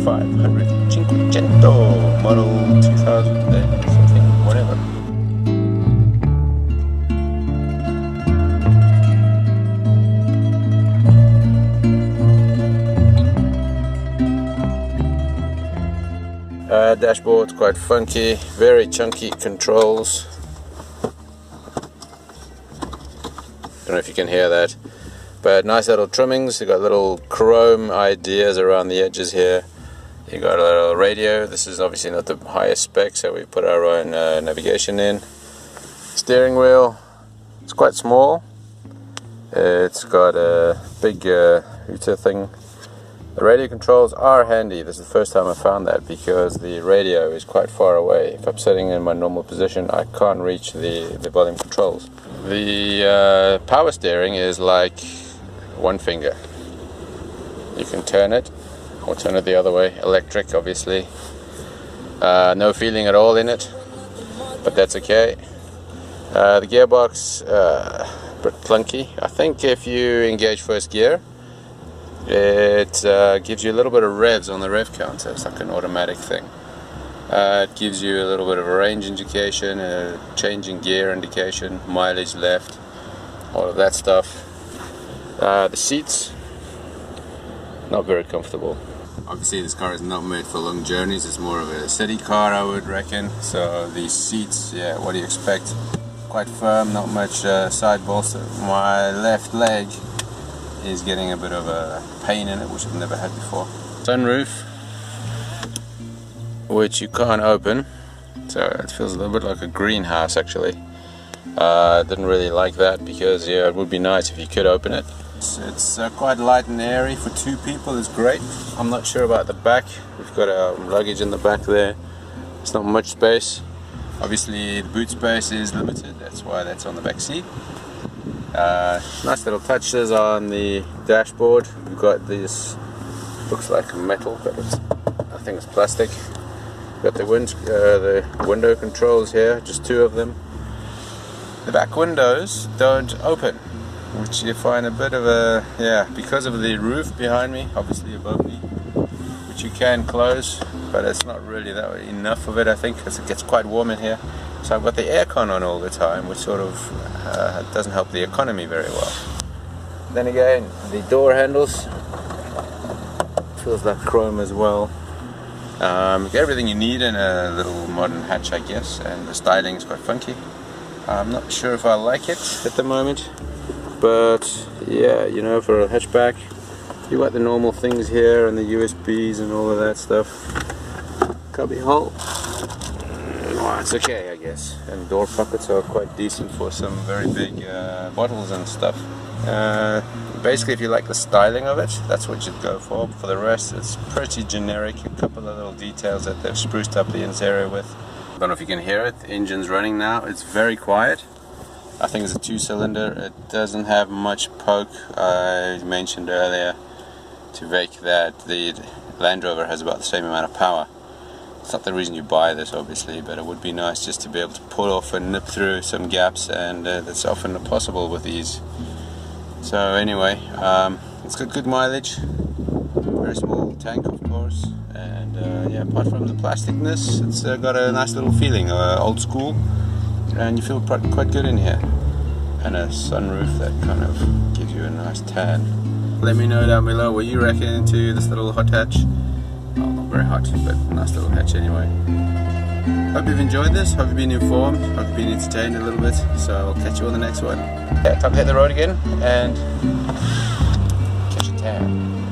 500 Cinquecento model 2000 something, whatever. Dashboard's quite funky, very chunky controls. Don't know if you can hear that, but nice little trimmings. You got little chrome ideas around the edges here. You got a little radio. This is obviously not the highest spec, so we put our own navigation in. Steering wheel, it's quite small. It's got a big router thing. The radio controls are handy. This is the first time I found that, because the radio is quite far away. If I'm sitting in my normal position, I can't reach the volume controls. The power steering is like one finger. You can turn it or turn it the other way. Electric, obviously. No feeling at all in it, but that's okay. The gearbox, a bit clunky. I think if you engage first gear, it gives you a little bit of revs on the rev counter. It's like an automatic thing. It gives you a little bit of a range indication, a change in gear indication, mileage left, all of that stuff. The seats, not very comfortable. Obviously this car is not made for long journeys, it's more of a city car, I would reckon. So these seats, yeah, what do you expect? Quite firm, not much side bolster. My left leg is getting a bit of a pain in it, which I've never had before. Sunroof, which you can't open, so it feels a little bit like a greenhouse actually. Didn't really like that, because yeah, it would be nice if you could open it. It's quite light and airy for two people. It's great. I'm not sure about the back. We've got our luggage in the back there. It's not much space. Obviously the boot space is limited, that's why that's on the back seat. Nice little touches on the dashboard. We've got this, looks like metal, but I think it's plastic. Got the window controls here, just two of them. The back windows don't open, which you find a bit of a, yeah, because of the roof behind me, obviously above me, which you can close, but it's not really that enough of it, I think, because it gets quite warm in here. So I've got the aircon on all the time, which sort of doesn't help the economy very well. Then again, the door handles, feels like chrome as well. Everything you need in a little modern hatch, I guess, and the styling is quite funky. I'm not sure if I like it at the moment, but yeah, you know, for a hatchback, you got the normal things here and the USBs and all of that stuff. Cubby hole. Well, it's okay, I guess. And door pockets are quite decent for some very big bottles and stuff. Basically, if you like the styling of it, that's what you'd go for. For the rest, it's pretty generic. A couple of little details that they've spruced up the interior with. I don't know if you can hear it. The engine's running now. It's very quiet. I think it's a 2-cylinder. It doesn't have much poke. I mentioned earlier to Vic that the Land Rover has about the same amount of power. It's not the reason you buy this, obviously, but it would be nice just to be able to pull off and nip through some gaps, and that's often not possible with these. So anyway, it's got good mileage, very small tank of course, and yeah, apart from the plasticness, it's got a nice little feeling, old school, and you feel quite good in here. And a sunroof that kind of gives you a nice tan. Let me know down below what you reckon to this little hot hatch. Well, not very hot, but nice little hatch anyway. Hope you've enjoyed this, hope you've been informed, hope you've been entertained a little bit, so I'll catch you on the next one. Yeah, time to hit the road again and catch a tan.